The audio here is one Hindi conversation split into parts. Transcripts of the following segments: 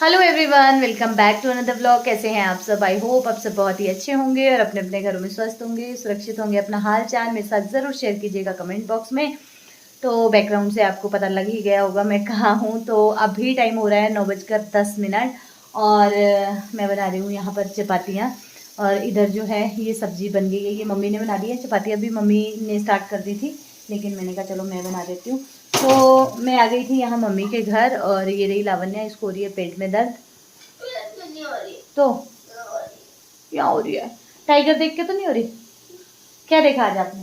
Hello everyone, welcome back to another vlog. कैसे हैं आप सब? आई होप आप सब बहुत ही अच्छे होंगे और अपने अपने घरों में स्वस्थ होंगे, सुरक्षित होंगे। अपना हाल चाल मेरे साथ ज़रूर शेयर कीजिएगा कमेंट बॉक्स में। तो बैकग्राउंड से आपको पता लग ही गया होगा मैं कहाँ हूँ। तो अभी टाइम हो रहा है 9:10 और मैं बना रही हूँ यहाँ पर चपातियाँ। और इधर जो है ये सब्जी बन गई है, ये मम्मी ने बना दी है। चपातियाँ भी मम्मी ने स्टार्ट कर दी थी, लेकिन मैंने कहा चलो मैं बना देती हूँ। तो मैं आ गई थी यहाँ मम्मी के घर और ये रही लावण्या, इसको हो रही है पेट में दर्द। तो क्या हो रही है? टाइगर देख के तो नहीं हो रही? क्या देखा आज आपने?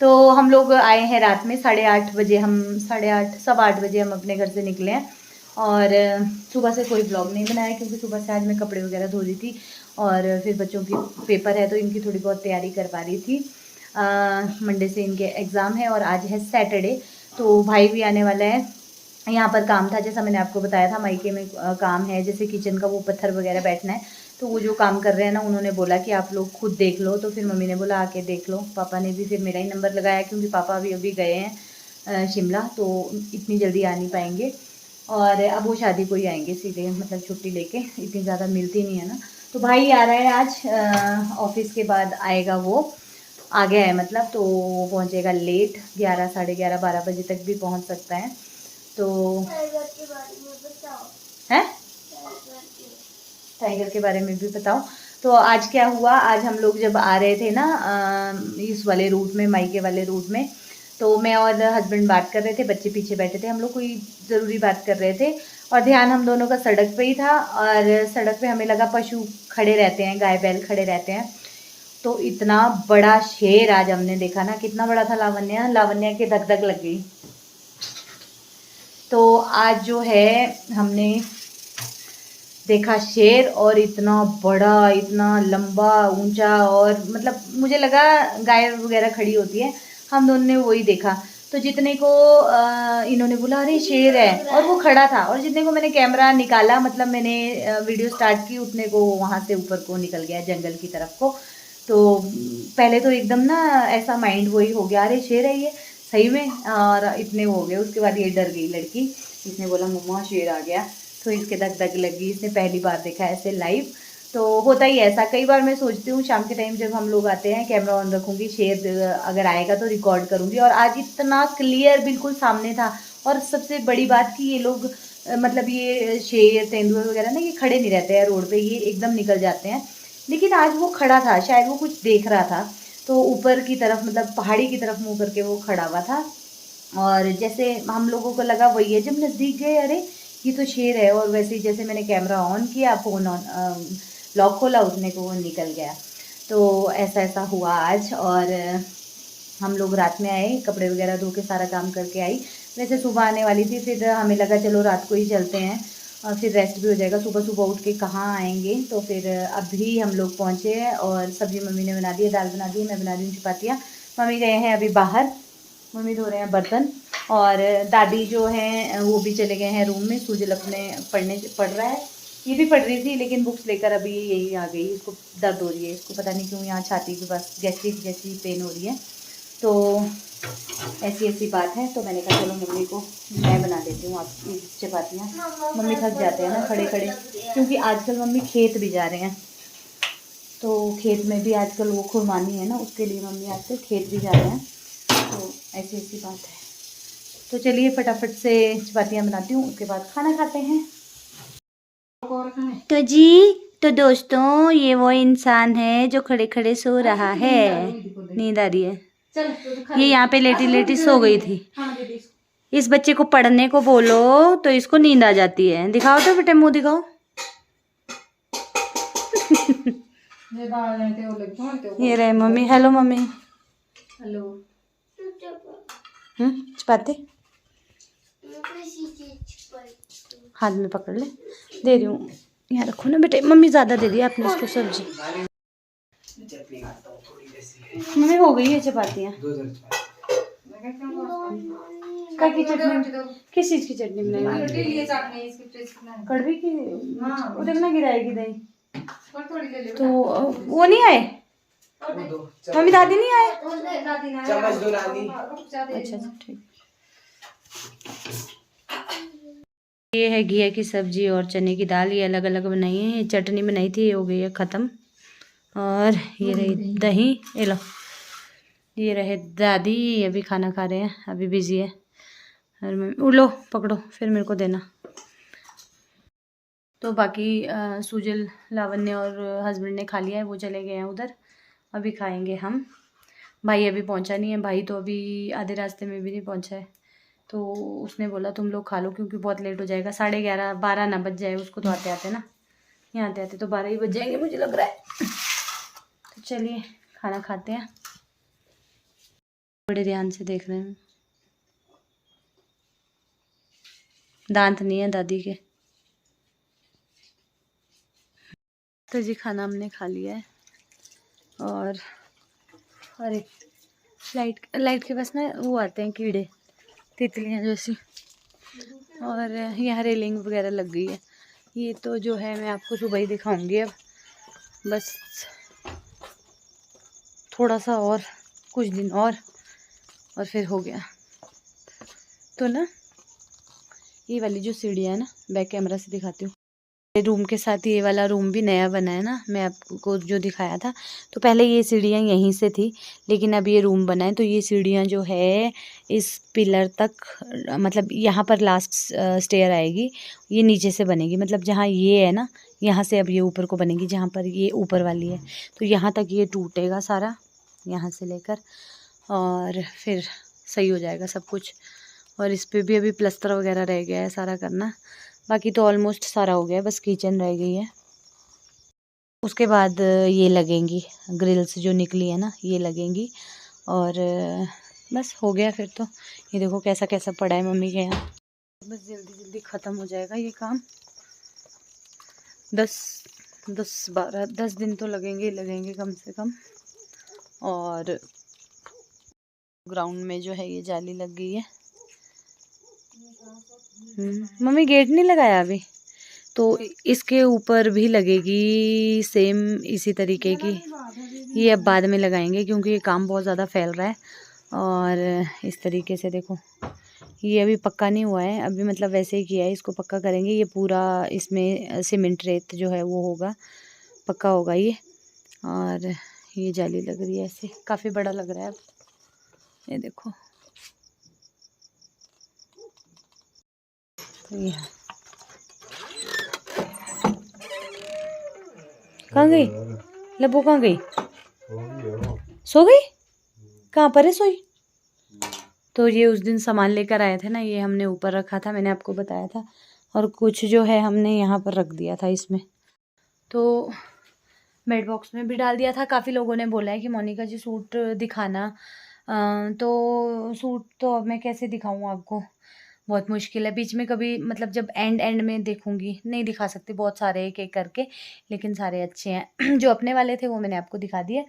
तो हम लोग आए हैं रात में 8:30 बजे। हम 8:30 हम अपने घर से निकले हैं। और सुबह से कोई ब्लॉग नहीं बनाया क्योंकि सुबह से आज मैं कपड़े वगैरह धो रही थी और फिर बच्चों की पेपर है तो इनकी थोड़ी बहुत तैयारी कर पा रही थी। मंडे से इनके एग्ज़ाम है और आज है सैटरडे, तो भाई भी आने वाला है। यहाँ पर काम था, जैसा मैंने आपको बताया था मायके में काम है, जैसे किचन का वो पत्थर वगैरह बैठना है। तो वो जो काम कर रहे हैं ना, उन्होंने बोला कि आप लोग खुद देख लो। तो फिर मम्मी ने बोला आके देख लो। पापा ने भी फिर मेरा ही नंबर लगाया क्योंकि पापा अभी गए हैं शिमला, तो इतनी जल्दी आ नहीं पाएंगे। और अब वो शादी को ही आएंगे सीधे, मतलब छुट्टी लेके, इतनी ज़्यादा मिलती नहीं है ना। तो भाई आ रहा है आज, ऑफिस के बाद आएगा वो। आ गया है मतलब, तो वो पहुँचेगा लेट, 11, 11:30, 12 बजे तक भी पहुँच सकता है। तो है टाइगर के बारे में भी बताओ। तो आज क्या हुआ, आज हम लोग जब आ रहे थे ना इस वाले रूट में, मायके वाले रूट में, तो मैं और हस्बैंड बात कर रहे थे, बच्चे पीछे बैठे थे। हम लोग कोई ज़रूरी बात कर रहे थे और ध्यान हम दोनों का सड़क पे ही था। और सड़क पे हमें लगा पशु खड़े रहते हैं, गाय बैल खड़े रहते हैं। तो इतना बड़ा शेर आज हमने देखा ना, कितना बड़ा था। लावण्या के धक धक लग गई। तो आज जो है हमने देखा शेर, और इतना बड़ा, इतना लंबा ऊंचा, और मतलब मुझे लगा गाय वगैरह खड़ी होती है, हम दोनों ने वही देखा। तो जितने को इन्होंने बोला अरे शेर है, और वो खड़ा था। और जितने को मैंने कैमरा निकाला, मतलब मैंने वीडियो स्टार्ट की, उतने को वहाँ से ऊपर को निकल गया जंगल की तरफ को। तो पहले तो एकदम ना ऐसा माइंड वही हो गया, अरे शेर है ये सही में, और इतने हो गए। उसके बाद ये डर गई लड़की, इसने बोला मम्मा शेर आ गया। तो इसके धक धक लगी, इसने पहली बार देखा ऐसे लाइव। तो होता ही ऐसा, कई बार मैं सोचती हूँ शाम के टाइम जब हम लोग आते हैं कैमरा ऑन रखूँगी, शेर अगर आएगा तो रिकॉर्ड करूँगी। और आज इतना क्लियर बिल्कुल सामने था। और सबसे बड़ी बात कि ये लोग मतलब ये शेर तेंदुए वगैरह ना, ये खड़े नहीं रहते हैं रोड पे, ये एकदम निकल जाते हैं। लेकिन आज वो खड़ा था, शायद वो कुछ देख रहा था। तो ऊपर की तरफ, मतलब पहाड़ी की तरफ मुँह करके वो खड़ा हुआ था। और जैसे हम लोगों को लगा वही है, जब नज़दीक गए अरे ये तो शेर है। और वैसे ही जैसे मैंने कैमरा ऑन किया, फ़ोन ऑन लॉक खोला, उतने को वो निकल गया। तो ऐसा हुआ आज। और हम लोग रात में आए, कपड़े वगैरह धो के सारा काम करके आई। वैसे सुबह आने वाली थी, फिर हमें लगा चलो रात को ही चलते हैं और फिर रेस्ट भी हो जाएगा। सुबह सुबह उठ के कहाँ आएंगे। तो फिर अभी हम लोग पहुँचे हैं और सब्ज़ी मम्मी ने बना दी है, दाल बना दी है, मैं बना रही हूँ चपातियाँ। मम्मी गए हैं अभी बाहर, मम्मी धो रहे हैं बर्तन। और दादी जो हैं वो भी चले गए हैं रूम में। सूजल अपने पढ़ रहा है, ये भी पढ़ रही थी, लेकिन बुक्स लेकर अभी यही आ गई। इसको दर्द हो रही है, इसको पता नहीं क्यों यहाँ छाती के पास गैस्ट्रिक जैसी पेन हो रही है। तो ऐसी बात है। तो मैंने कहा चलो मम्मी को मैं बना देती हूँ आपकी चपातियाँ। मम्मी थक जाते हैं ना खड़े खड़े, क्योंकि आजकल मम्मी खेत भी जा रहे हैं। तो खेत में भी आजकल वो खुरमानी है ना, उसके लिए मम्मी आजकल खेत भी जा रहे हैं। तो ऐसी बात है। तो चलिए फटाफट से चपातियाँ बनाती हूँ, उसके बाद खाना खाते हैं। तो दोस्तों ये वो इंसान है जो खड़े खड़े सो रहा है, नींद आ रही है। ये यहाँ पे लेटी लेटी सो गई थी। इस बच्चे को पढ़ने को बोलो तो इसको नींद आ जाती है। दिखाओ तो बेटे, मुंह दिखाओ। ये रहे मम्मी। Hello mummy. हेलो। चपाती हाथ में पकड़ ले, दे रही हूँ। यहाँ रखो ना बेटे, मम्मी ज़्यादा दे दी आपने इसको सब्जी। मम्मी हो गई है चपातियाँ। की चटनी, किस चीज़ की चटनी बनाई? कड़वी की। वो देखना गिराएगी दही। तो वो नहीं आए मम्मी, दादी नहीं आए। अच्छा ठीक। ये है घिया की सब्जी और चने की दाल, ये अलग अलग बनाई है। ये चटनी बनाई थी, ये हो गई है ख़त्म। और ये रही दही, ये लो। ये रहे दादी, अभी खाना खा रहे हैं, अभी बिजी है। और मैं लो पकड़ो, फिर मेरे को देना। तो बाकी सुजल, लावण्य और हस्बैंड ने खा लिया है, वो चले गए हैं उधर। अभी खाएंगे हम। भाई अभी पहुंचा नहीं है, भाई तो अभी आधे रास्ते में भी नहीं पहुंचा है। तो उसने बोला तुम लोग खा लो क्योंकि बहुत लेट हो जाएगा, 11:30 12 ना बज जाए उसको तो आते आते ना। यहाँ आते आते तो 12 ही बज जाएंगे मुझे लग रहा है। तो चलिए खाना खाते हैं। बड़े ध्यान से देख रहे हैं, दांत नहीं है दादी के। तो जी खाना हमने खा लिया है। और अरे लाइट के पास ना वो आते हैं कीड़े, तितलियाँ जैसी। और यहाँ रेलिंग वगैरह लग गई है। ये तो जो है मैं आपको सुबह ही दिखाऊंगी। अब बस थोड़ा सा और, कुछ दिन और फिर हो गया। तो ना ये वाली जो सीढ़ियाँ है ना, बैक कैमरा से दिखाती हूँ। रूम के साथ ये वाला रूम भी नया बना है ना, मैं आपको जो दिखाया था। तो पहले ये सीढ़ियाँ यहीं से थी, लेकिन अब ये रूम बना है। तो ये सीढ़ियाँ जो है इस पिलर तक, मतलब यहाँ पर लास्ट स्टेयर आएगी, ये नीचे से बनेगी। मतलब जहाँ ये है ना, यहाँ से अब ये ऊपर को बनेगी, जहाँ पर ये ऊपर वाली है। तो यहाँ तक ये टूटेगा सारा, यहाँ से लेकर, और फिर सही हो जाएगा सब कुछ। और इस पर भी अभी प्लस्तर वगैरह रह गया है सारा करना। बाकी तो ऑलमोस्ट सारा हो गया, बस किचन रह गई है। उसके बाद ये लगेंगी ग्रिल्स जो निकली है ना, ये लगेंगी। और बस हो गया फिर तो। ये देखो कैसा कैसा पड़ा है मम्मी के यहाँ। बस जल्दी जल्दी ख़त्म हो जाएगा ये काम। 10 दिन तो लगेंगे कम से कम। और ग्राउंड में जो है ये जाली लग गई है। मम्मी गेट नहीं लगाया अभी, तो इसके ऊपर भी लगेगी सेम इसी तरीके की। ये अब बाद में लगाएंगे क्योंकि ये काम बहुत ज़्यादा फैल रहा है। और इस तरीके से देखो, ये अभी पक्का नहीं हुआ है, अभी मतलब वैसे ही किया है। इसको पक्का करेंगे, ये पूरा इसमें सीमेंट रेत जो है वो होगा, पक्का होगा ये। और ये जाली लग रही है ऐसे, काफ़ी बड़ा लग रहा है अब। ये देखो, तो ये कहाँ गई लब्बू, कहाँ गई? सो गई? कहाँ पर है सोई? तो ये उस दिन सामान लेकर आए थे ना, ये हमने ऊपर रखा था, मैंने आपको बताया था। और कुछ जो है हमने यहाँ पर रख दिया था इसमें। तो मेड बॉक्स में भी डाल दिया था। काफ़ी लोगों ने बोला है कि मोनिका जी सूट दिखाना। तो सूट तो अब मैं कैसे दिखाऊँ आपको, बहुत मुश्किल है। बीच में कभी मतलब जब एंड में देखूंगी, नहीं दिखा सकती, बहुत सारे एक एक करके, लेकिन सारे अच्छे हैं। जो अपने वाले थे वो मैंने आपको दिखा दिए।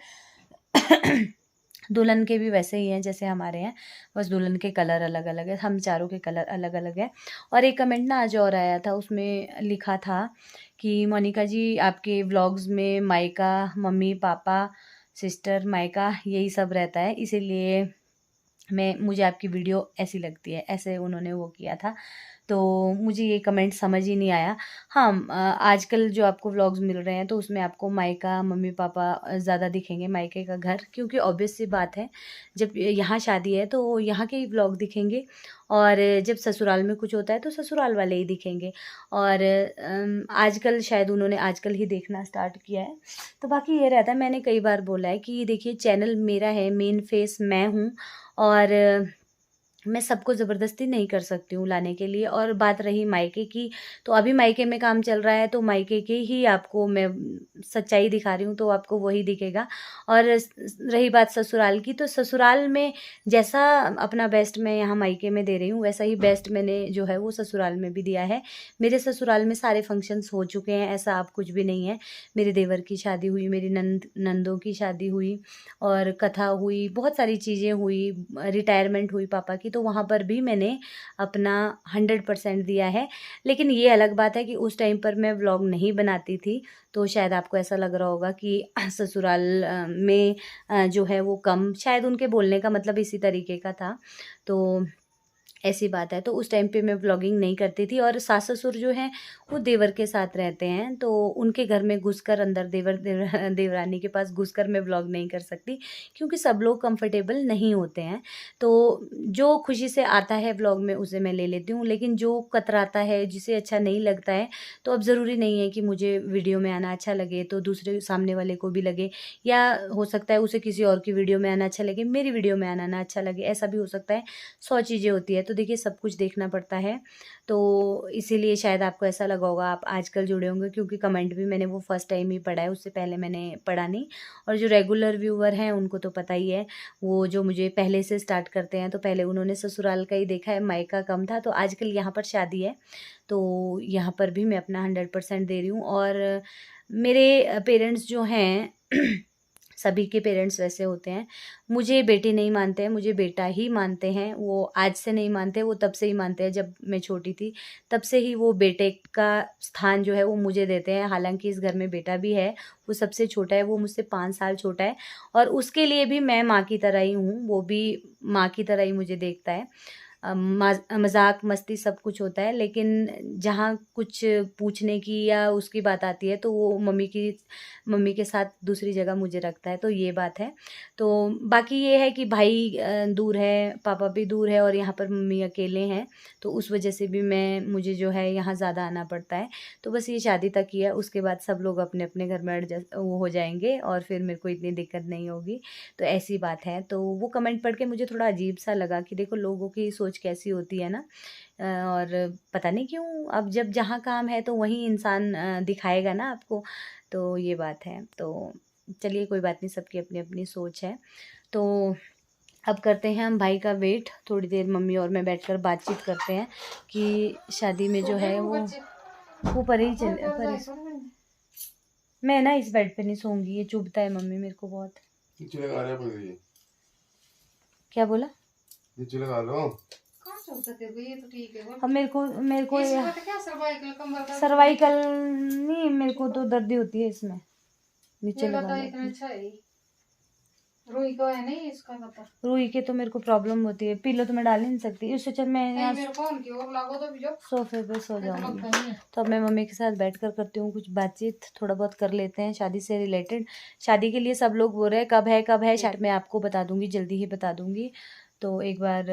दुल्हन के भी वैसे ही हैं जैसे हमारे हैं, बस दुल्हन के कलर अलग अलग है, हम चारों के कलर अलग अलग है। और एक कमेंट ना आज और आया था, उसमें लिखा था कि मोनिका जी आपके व्लॉग्स में मायका, मम्मी पापा, सिस्टर, मायका यही सब रहता है, इसीलिए मुझे आपकी वीडियो ऐसी लगती है, ऐसे उन्होंने वो किया था। तो मुझे ये कमेंट समझ ही नहीं आया। हाँ, आजकल जो आपको व्लॉग्स मिल रहे हैं तो उसमें आपको मायका, मम्मी पापा ज़्यादा दिखेंगे, मायके का घर, क्योंकि ऑब्वियस सी बात है जब यहाँ शादी है तो यहाँ के ही व्लॉग दिखेंगे। और जब ससुराल में कुछ होता है तो ससुराल वाले ही दिखेंगे। और आजकल शायद उन्होंने आजकल ही देखना स्टार्ट किया है। तो बाकी ये रहता है, मैंने कई बार बोला है कि देखिए चैनल मेरा है, मेन फेस मैं हूँ। और मैं सबको ज़बरदस्ती नहीं कर सकती हूँ लाने के लिए। और बात रही मायके की, तो अभी मायके में काम चल रहा है, तो मायके के ही आपको मैं सच्चाई दिखा रही हूँ, तो आपको वही दिखेगा। और रही बात ससुराल की, तो ससुराल में जैसा अपना बेस्ट मैं यहाँ मायके में दे रही हूँ, वैसा ही बेस्ट मैंने जो है वो ससुराल में भी दिया है। मेरे ससुराल में सारे फंक्शंस हो चुके हैं, ऐसा आप कुछ भी नहीं है। मेरे देवर की शादी हुई, मेरी नंदों की शादी हुई, और कथा हुई, बहुत सारी चीज़ें हुई, रिटायरमेंट हुई पापा की, तो वहाँ पर भी मैंने अपना 100% दिया है। लेकिन ये अलग बात है कि उस टाइम पर मैं व्लॉग नहीं बनाती थी, तो शायद आपको ऐसा लग रहा होगा कि ससुराल में जो है वो कम, शायद उनके बोलने का मतलब इसी तरीके का था। तो ऐसी बात है। तो उस टाइम पे मैं व्लॉगिंग नहीं करती थी। और सास ससुर जो हैं वो देवर के साथ रहते हैं, तो उनके घर में घुसकर अंदर देवरानी के पास घुसकर मैं व्लॉग नहीं कर सकती, क्योंकि सब लोग कंफर्टेबल नहीं होते हैं। तो जो खुशी से आता है व्लॉग में उसे मैं ले लेती हूँ, लेकिन जो कतराता है, जिसे अच्छा नहीं लगता है, तो अब ज़रूरी नहीं है कि मुझे वीडियो में आना अच्छा लगे तो दूसरे सामने वाले को भी लगे, या हो सकता है उसे किसी और की वीडियो में आना अच्छा लगे, मेरी वीडियो में आना ना अच्छा लगे, ऐसा भी हो सकता है। 100 चीज़ें होती है, तो देखिए सब कुछ देखना पड़ता है। तो इसीलिए शायद आपको ऐसा लगा होगा, आप आजकल जुड़े होंगे, क्योंकि कमेंट भी मैंने वो फर्स्ट टाइम ही पढ़ा है, उससे पहले मैंने पढ़ा नहीं। और जो रेगुलर व्यूअर हैं उनको तो पता ही है, वो जो मुझे पहले से स्टार्ट करते हैं, तो पहले उन्होंने ससुराल का ही देखा है, मायका कम था। तो आजकल यहाँ पर शादी है, तो यहाँ पर भी मैं अपना 100% दे रही हूँ। और मेरे पेरेंट्स जो हैं सभी के पेरेंट्स वैसे होते हैं, मुझे बेटी नहीं मानते हैं, मुझे बेटा ही मानते हैं। वो आज से नहीं मानते, वो तब से ही मानते हैं, जब मैं छोटी थी तब से ही वो बेटे का स्थान जो है वो मुझे देते हैं। हालांकि इस घर में बेटा भी है, वो सबसे छोटा है, वो मुझसे 5 साल छोटा है, और उसके लिए भी मैं माँ की तरह ही हूँ, वो भी माँ की तरह ही मुझे देखता है। मज़ाक मस्ती सब कुछ होता है, लेकिन जहाँ कुछ पूछने की या उसकी बात आती है, तो वो मम्मी के साथ दूसरी जगह मुझे रखता है, तो ये बात है। तो बाकी ये है कि भाई दूर है, पापा भी दूर है, और यहाँ पर मम्मी अकेले हैं, तो उस वजह से भी मुझे जो है यहाँ ज़्यादा आना पड़ता है। तो बस ये शादी तक ही है, उसके बाद सब लोग अपने अपने घर में एडजस्ट वो हो जाएंगे, और फिर मेरे को इतनी दिक्कत नहीं होगी। तो ऐसी बात है। तो वो कमेंट पढ़ के मुझे थोड़ा अजीब सा लगा कि देखो लोगों की सोच कैसी होती है ना। और पता नहीं क्यों, अब जब जहाँ काम है तो वहीं इंसान दिखाएगा ना आपको, तो ये बात है। तो चलिए कोई बात नहीं, सबकी अपनी अपनी सोच है। तो अब करते हैं हम भाई का वेट, थोड़ी देर मम्मी और मैं बैठकर बातचीत करते हैं कि शादी में जो है वो पर ही मैं ना इस बेड पे नहीं सोऊंगी, ये चुभता है मम्मी मेरे को बहुत। क्या बोला? लगा लो। ये तो ठीक है। अब मेरे को सर्वाइकल नहीं, मेरे को तो दर्द होती है इसमें, नीचे लगा लो। इतना अच्छा है रुई का है नहीं, इसका पता। रुई के तो मेरे को प्रॉब्लम होती है, पीलो तो मैं डाल ही नहीं सकती, इससे चल मैं यहाँ सोफे पे सो जाऊंगी। तो अब मैं मम्मी के साथ बैठकर करती हूँ कुछ बातचीत, थोड़ा बहुत कर लेते हैं शादी से रिलेटेड। शादी के लिए सब लोग बोल रहे हैं कब है शायद मैं आपको बता दूंगी, जल्दी ही बता दूंगी। तो एक बार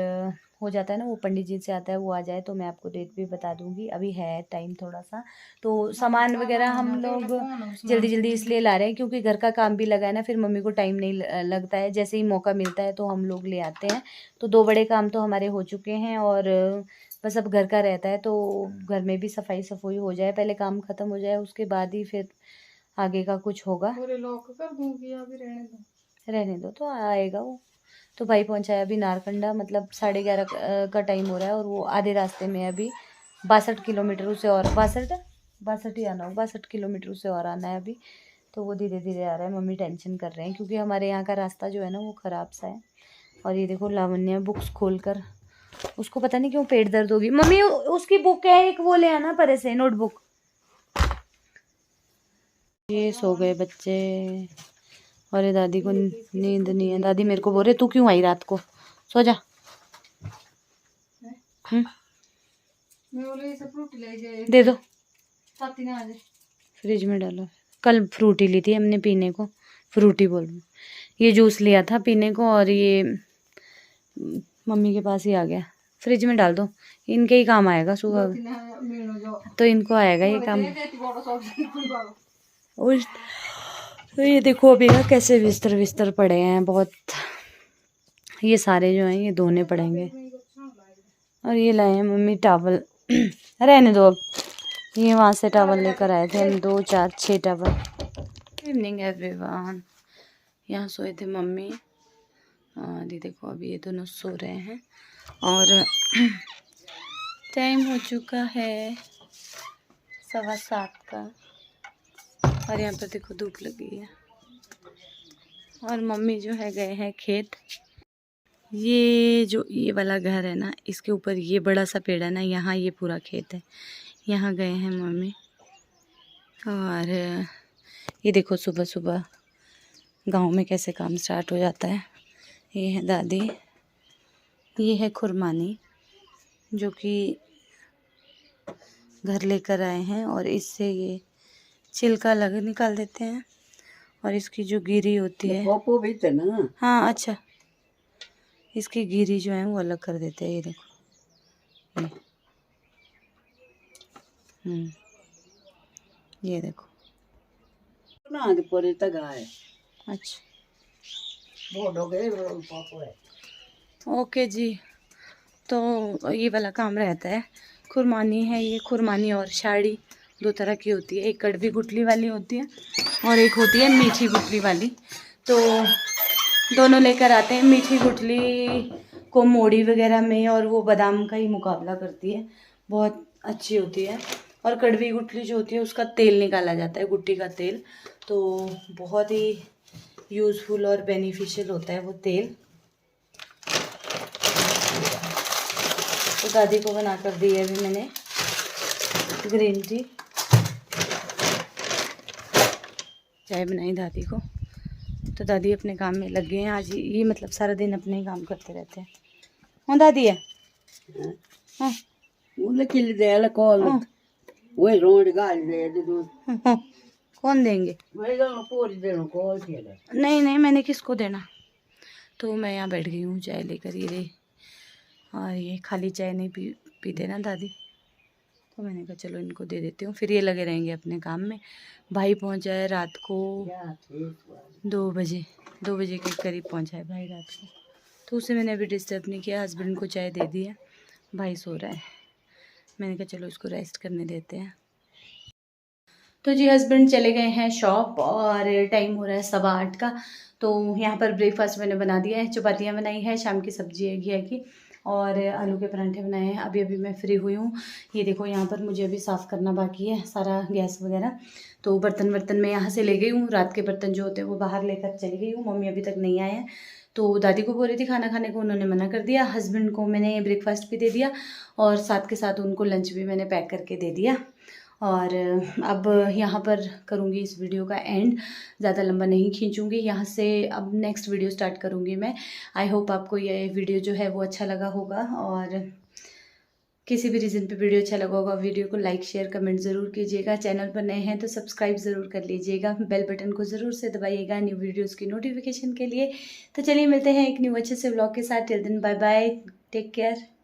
हो जाता है ना, वो पंडित जी से आता है, वो आ जाए तो मैं आपको डेट भी बता दूंगी। अभी है टाइम थोड़ा सा, तो सामान वगैरह हम लोग जल्दी जल्दी इसलिए ला रहे हैं क्योंकि घर का काम भी लगा है ना, फिर मम्मी को टाइम नहीं लगता है, जैसे ही मौका मिलता है तो हम लोग ले आते हैं। तो 2 बड़े काम तो हमारे हो चुके हैं, और बस अब घर का रहता है, तो घर में भी सफाई सफाई हो जाए, पहले काम खत्म हो जाए, उसके बाद ही फिर आगे का कुछ होगा। लॉक कर दूंगी, अभी रहने दो तो आएगा वो। तो भाई पहुंचा है अभी नारकंडा, मतलब 11:30 का टाइम हो रहा है, और वो आधे रास्ते में अभी 62 किलोमीटर उसे और 62 ही आना हो, 62 किलोमीटर उसे और आना है अभी। तो वो धीरे धीरे आ रहा है, मम्मी टेंशन कर रहे हैं क्योंकि हमारे यहाँ का रास्ता जो है ना वो ख़राब सा है। और ये देखो लावण्य बुक्स खोल कर, उसको पता नहीं क्यों पेट दर्द होगी। मम्मी उसकी बुक है एक, वो ले आना परे से, नोटबुक। ये सो गए बच्चे, और ये दादी को नींद नहीं है। दादी मेरे को बोल रहे तू क्यों आई रात को, सो जा। दे दो, फ्रिज में डालो। कल फ्रूटी ली थी हमने पीने को, फ्रूटी बोल रही, ये जूस लिया था पीने को, और ये मम्मी के पास ही आ गया। फ्रिज में डाल दो, इनके ही काम आएगा सुबह, तो इनको आएगा ये काम। और तो ये देखो अभी ना कैसे बिस्तर पड़े हैं बहुत, ये सारे जो हैं ये धोने पड़ेंगे। और ये लाए हैं मम्मी टावल, रहने दो अब, ये वहाँ से टावल लेकर आए थे हम, 2 4 6 टावल। गुड इवनिंग एवरीवन, यहाँ सोए थे मम्मी, और ये देखो अभी ये दोनों सो रहे हैं, और टाइम हो चुका है 7:15 का, और यहाँ पर देखो धूप लगी है, और मम्मी जो है गए हैं खेत। ये जो ये वाला घर है ना, इसके ऊपर ये बड़ा सा पेड़ है ना, यहाँ ये पूरा खेत है, यहाँ गए हैं मम्मी। और ये देखो सुबह सुबह गांव में कैसे काम स्टार्ट हो जाता है। ये है दादी, ये है खुरमानी, जो कि घर लेकर आए हैं, और इससे ये छिलका निकाल देते हैं, और इसकी जो गिरी होती है, पोपो भी तो ना, हाँ अच्छा, इसकी गिरी जो है वो अलग कर देते हैं। ये देखो, ये देखो ना के पूरे तक आए। अच्छा, बहुत हो गए पोपो है। ओके जी। तो ये वाला काम रहता है। खुरमानी है ये, खुरमानी और शाड़ी दो तरह की होती है, एक कड़वी गुठली वाली होती है और एक होती है मीठी गुठली वाली। तो दोनों लेकर आते हैं। मीठी गुठली को मोड़ी वगैरह में और वो बादाम का ही मुकाबला करती है, बहुत अच्छी होती है। और कड़वी गुठली जो होती है उसका तेल निकाला जाता है, गुट्टी का तेल, तो बहुत ही यूज़फुल और बेनिफिशियल होता है वो तेल। तो दादी को बना कर दी है अभी मैंने ग्रीन टी, चाय बनाई दादी को। तो दादी अपने काम में लग गए हैं आज। ये मतलब सारा दिन अपने ही काम करते रहते हैं। हाँ दादी है, हाँ वही रोड गाल दे दो। कौन देंगे? नहीं नहीं, मैंने किसको देना। तो मैं यहाँ बैठ गई हूँ चाय लेकर, ये रे। और ये खाली चाय नहीं पीते ना दादी, तो मैंने कहा चलो इनको दे देती हूँ, फिर ये लगे रहेंगे अपने काम में। भाई पहुँचा है रात को 2 बजे के करीब पहुँचा है भाई रात को। तो उसे मैंने अभी डिस्टर्ब नहीं किया, हस्बैंड को चाय दे दी है, भाई सो रहा है। मैंने कहा चलो इसको रेस्ट करने देते हैं। तो जी हस्बैंड चले गए हैं शॉप और टाइम हो रहा है 8:15 का। तो यहाँ पर ब्रेकफास्ट मैंने बना दिया है, चपातियाँ बनाई है, शाम की सब्जी है घिया की, और आलू के परांठे बनाए हैं। अभी अभी मैं फ्री हुई हूँ। ये देखो यहाँ पर मुझे अभी साफ़ करना बाकी है सारा गैस वगैरह। तो बर्तन मैं यहाँ से ले गई हूँ, रात के बर्तन जो होते हैं वो बाहर लेकर चली गई हूँ। मम्मी अभी तक नहीं आए हैं। तो दादी को बोल रही थी खाना खाने को, उन्होंने मना कर दिया। हस्बैंड को मैंने ब्रेकफास्ट भी दे दिया और साथ के साथ उनको लंच भी मैंने पैक करके दे दिया। और अब यहाँ पर करूँगी इस वीडियो का एंड, ज़्यादा लंबा नहीं खींचूँगी। यहाँ से अब नेक्स्ट वीडियो स्टार्ट करूँगी मैं। आई होप आपको ये वीडियो जो है वो अच्छा लगा होगा, और किसी भी रीज़न पे वीडियो अच्छा लगा होगा, वीडियो को लाइक शेयर कमेंट ज़रूर कीजिएगा। चैनल पर नए हैं तो सब्सक्राइब ज़रूर कर लीजिएगा, बेल बटन को ज़रूर से दबाइएगा न्यू वीडियोस की नोटिफिकेशन के लिए। तो चलिए मिलते हैं एक न्यू अच्छे से व्लॉग के साथ। Till then bye bye, take care.